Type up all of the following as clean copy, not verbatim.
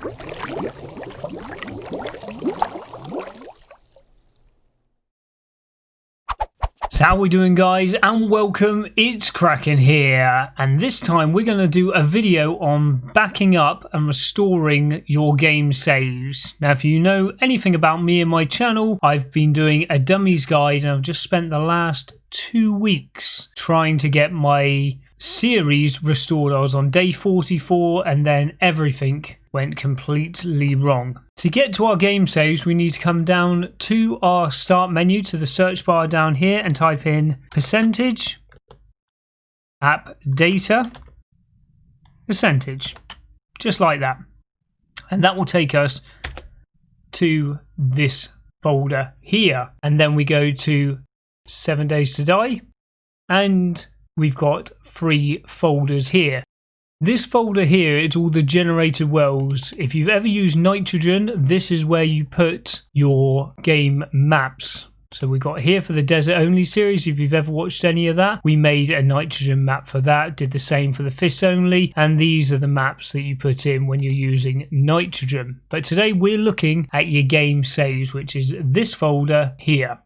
So how are we doing, guys, and welcome. It's Kraken here, and this time we're going to do a video on backing up and restoring your game saves. Now, if you know anything about me and my channel, I've been doing a dummies guide, and I've just spent the last 2 weeks trying to get my series restored. I was on day 44 and then everything went completely wrong. To get to our game saves, we need to come down to our start menu, to the search bar down here, and type in percentage app data percentage, just like that, and that will take us to this folder here. And then we go to 7 Days to Die, and we've got 3 folders here. This folder here, it's all the generated worlds. If you've ever used nitrogen, this is where you put your game maps. So we got here for the Desert Only series. If you've ever watched any of that, we made a nitrogen map for that, did the same for the Fish Only, and these are the maps that you put in when you're using nitrogen. But today we're looking at your game saves, which is this folder here.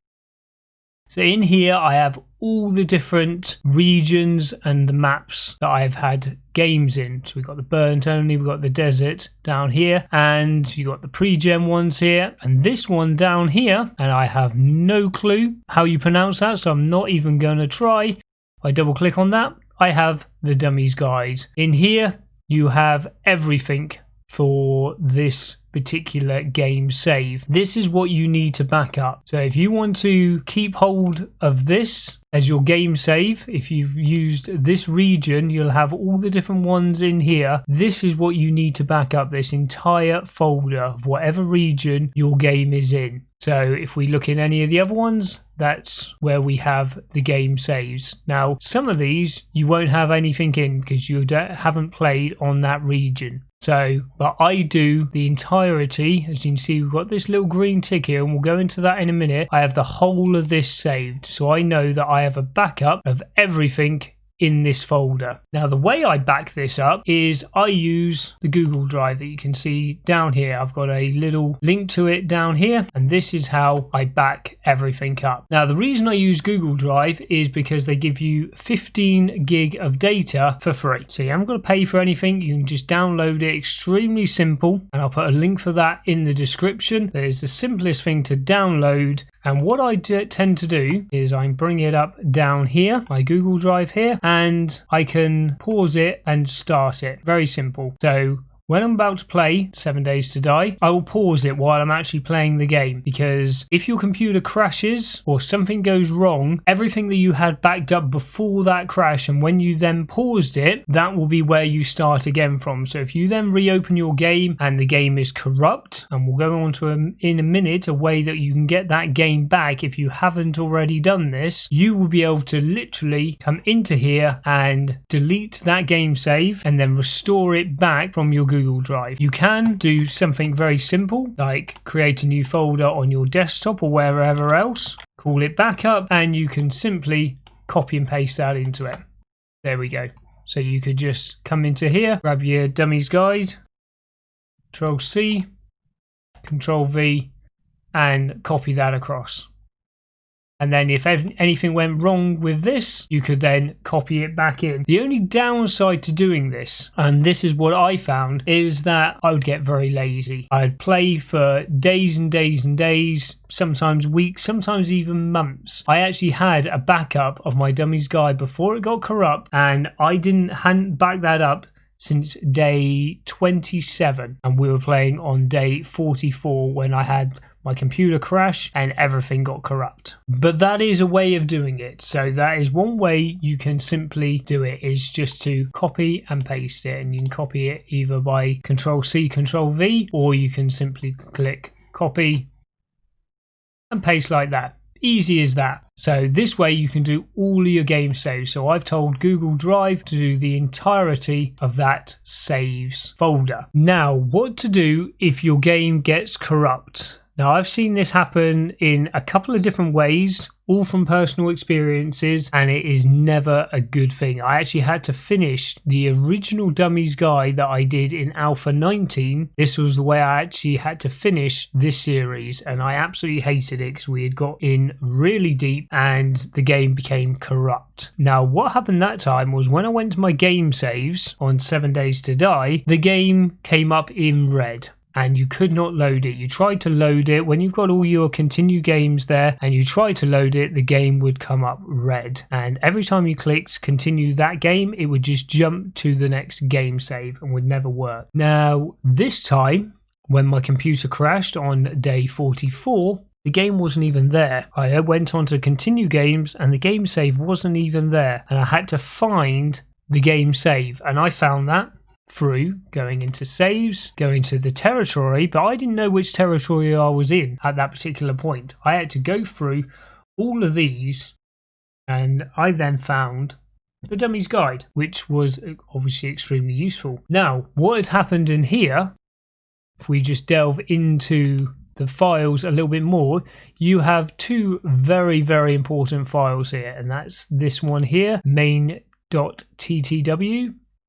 So in here I have all the different regions and the maps that I've had games in. So we've got the burnt only, we've got the desert down here, and you got the pre-gen ones here, and this one down here, and I have no clue how you pronounce that, so I'm not even going to try. If I double click on that, I have the dummies guide. In here you have everything for this particular game save. This is what you need to back up. So if you want to keep hold of this as your game save, if you've used this region, you'll have all the different ones in here. This is what you need to back up, this entire folder of whatever region your game is in. So if we look in any of the other ones, that's where we have the game saves. Now, some of these you won't have anything in because you haven't played on that region. So, but I do the entirety. As you can see, we've got this little green tick here, and we'll go into that in a minute. I have the whole of this saved, so I know that I have a backup of everything in this folder. Now, the way I back this up is I use the Google Drive that you can see down here. I've got a little link to it down here, and this is how I back everything up. Now, the reason I use Google Drive is because they give you 15 gig of data for free. So you haven't got to pay for anything. You can just download it. Extremely simple, and I'll put a link for that in the description. That is the simplest thing to download. And what I tend to do is I bring it up down here, my Google Drive here, and I can pause it and start it. Very simple. So when I'm about to play 7 Days to Die, I will pause it while I'm actually playing the game, because if your computer crashes or something goes wrong, everything that you had backed up before that crash, and when you then paused it, that will be where you start again from. So if you then reopen your game and the game is corrupt, and we'll go on to in a minute a way that you can get that game back if you haven't already done this, you will be able to literally come into here and delete that game save and then restore it back from your Google Drive. You can do something very simple like create a new folder on your desktop or wherever else, call it backup, and you can simply copy and paste that into it. There we go. So you could just come into here, grab your dummies guide, Control C, Control V, and copy that across. And then if anything went wrong with this, you could then copy it back in. The only downside to doing this, and this is what I found, is that I would get very lazy. I'd play for days and days and days, sometimes weeks, sometimes even months. I actually had a backup of my dummies guide before it got corrupt, and I hadn't backed that up since day 27, and we were playing on day 44 when I had my computer crash and everything got corrupt. But that is a way of doing it. So that is one way you can simply do it, is just to copy and paste it, and you can copy it either by Control C, Control V, or you can simply click copy and paste like that. Easy as that. So this way you can do all of your game saves. So I've told Google Drive to do the entirety of that saves folder. Now, what to do if your game gets corrupt? Now, I've seen this happen in a couple of different ways, all from personal experiences, and it is never a good thing. I actually had to finish the original Dummies guide that I did in Alpha 19. This was the way I actually had to finish this series, and I absolutely hated it because we had got in really deep and the game became corrupt. Now, what happened that time was when I went to my game saves on 7 Days to Die, the game came up in red. And you could not load it. You tried to load it when you've got all your continue games there and you tried to load it, the game would come up red, and every time you clicked continue that game it would just jump to the next game save and would never work. Now this time when my computer crashed on day 44, the game wasn't even there. I went on to continue games and the game save wasn't even there, and I had to find the game save, and I found that through going into saves, going to the territory, but I didn't know which territory I was in at that particular point. I had to go through all of these, and I then found the Dummies Guide, which was obviously extremely useful. Now, what had happened in here, if we just delve into the files a little bit more, you have two very, very important files here, and that's this one here, main.ttw,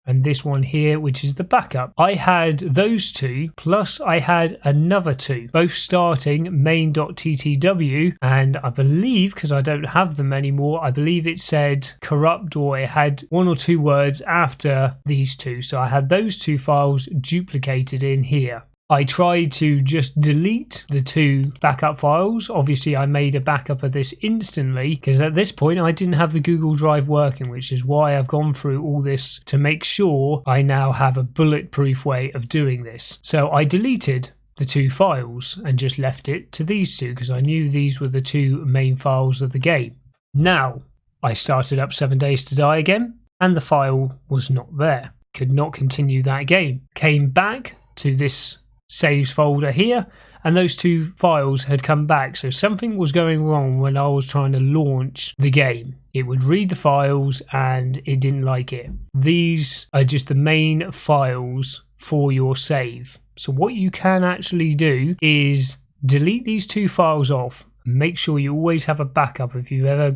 and this one here, which is the backup. I had those two, plus I had another two, both starting main.ttw, and I believe, because I don't have them anymore, I believe it said corrupt, or it had one or two words after these two. So I had those two files duplicated in here. I tried to just delete the two backup files. Obviously, I made a backup of this instantly because at this point I didn't have the Google Drive working, which is why I've gone through all this to make sure I now have a bulletproof way of doing this. So I deleted the two files and just left it to these two because I knew these were the two main files of the game. Now, I started up 7 Days to Die again and the file was not there. Could not continue that game. Came back to this saves folder here and those two files had come back, so something was going wrong when I was trying to launch the game. It would read the files and it didn't like it. These are just the main files for your save. So what you can actually do is delete these two files off. Make sure you always have a backup if you've ever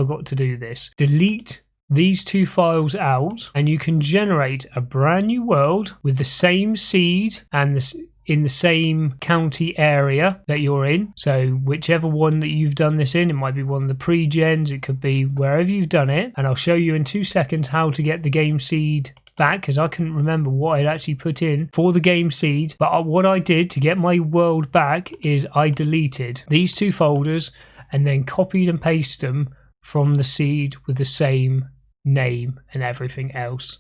got to do this. Delete these two files out and you can generate a brand new world with the same seed and in the same county area that you're in. So whichever one that you've done this in, it might be one of the pre-gens, it could be wherever you've done it, and I'll show you in 2 seconds how to get the game seed back because I couldn't remember what I'd actually put in for the game seed. But what I did to get my world back is I deleted these two folders and then copied and pasted them from the seed with the same name and everything else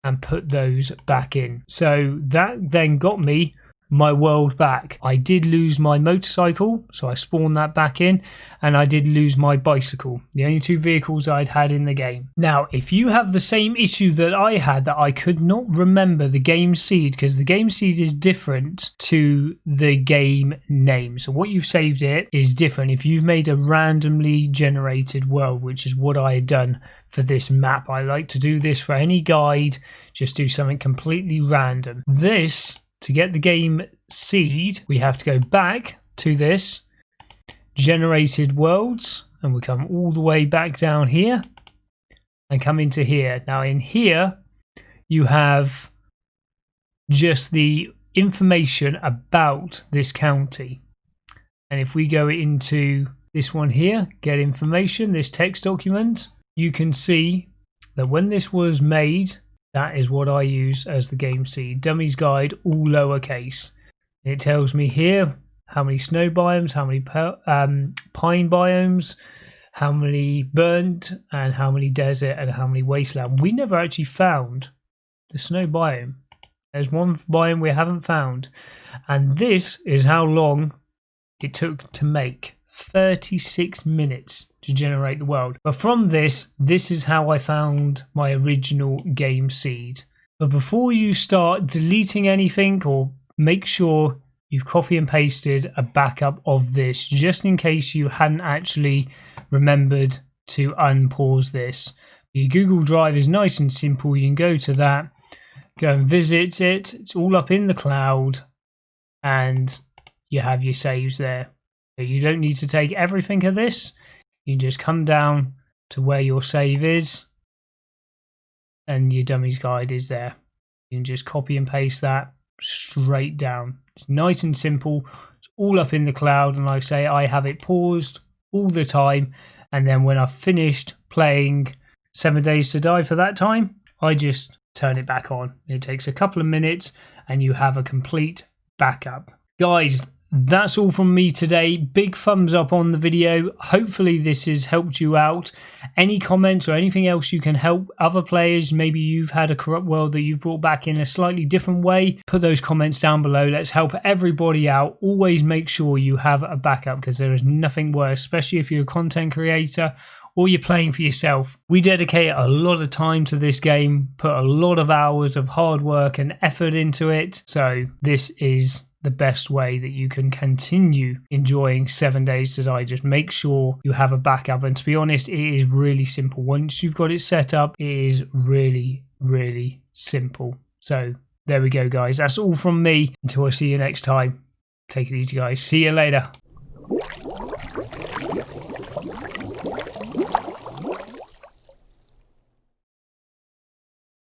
and put those back in. So that then got me my world back. I did lose my motorcycle, so I spawned that back in, and I did lose my bicycle, the only two vehicles I'd had in the game. Now, if you have the same issue that I had, that I could not remember the game seed, because the game seed is different to the game name, so what you've saved it is different. If you've made a randomly generated world, which is what I had done for this map, I like to do this for any guide, just do something completely random. This, to get the game seed, we have to go back to this generated worlds, and we come all the way back down here and come into here. Now in here you have just the information about this county, and if we go into this one here, get information, this text document, you can see that when this was made, that is what I use as the game seed. Dummies Guide, all lowercase. It tells me here how many snow biomes, how many pine biomes, how many burnt, and how many desert, and how many wasteland. We never actually found the snow biome. There's one biome we haven't found. And this is how long it took to make. 36 minutes to generate the world. But from this is how I found my original game seed. But before you start deleting anything, or make sure you've copy and pasted a backup of this, just in case you hadn't actually remembered to unpause this. Your Google Drive is nice and simple. You can go to that, go and visit it. It's all up in the cloud, and you have your saves there. So you don't need to take everything of this. You just come down to where your save is and your dummies guide is there. You can just copy and paste that straight down. It's nice and simple. It's all up in the cloud, and like I say, I have it paused all the time, and then when I've finished playing 7 Days to Die for that time, I just turn it back on. It takes a couple of minutes and you have a complete backup. Guys, that's all from me today. Big thumbs up on the video. Hopefully this has helped you out. Any comments or anything else you can help other players, maybe you've had a corrupt world that you've brought back in a slightly different way, put those comments down below. Let's help everybody out. Always make sure you have a backup, because there is nothing worse, especially if you're a content creator or you're playing for yourself. We dedicate a lot of time to this game, put a lot of hours of hard work and effort into it, so this is the best way that you can continue enjoying 7 Days to Die. Just make sure you have a backup, and to be honest, it is really simple. Once you've got it set up, it is really, really simple. So there we go, guys. That's all from me. Until I see you next time, take it easy, guys. See you later.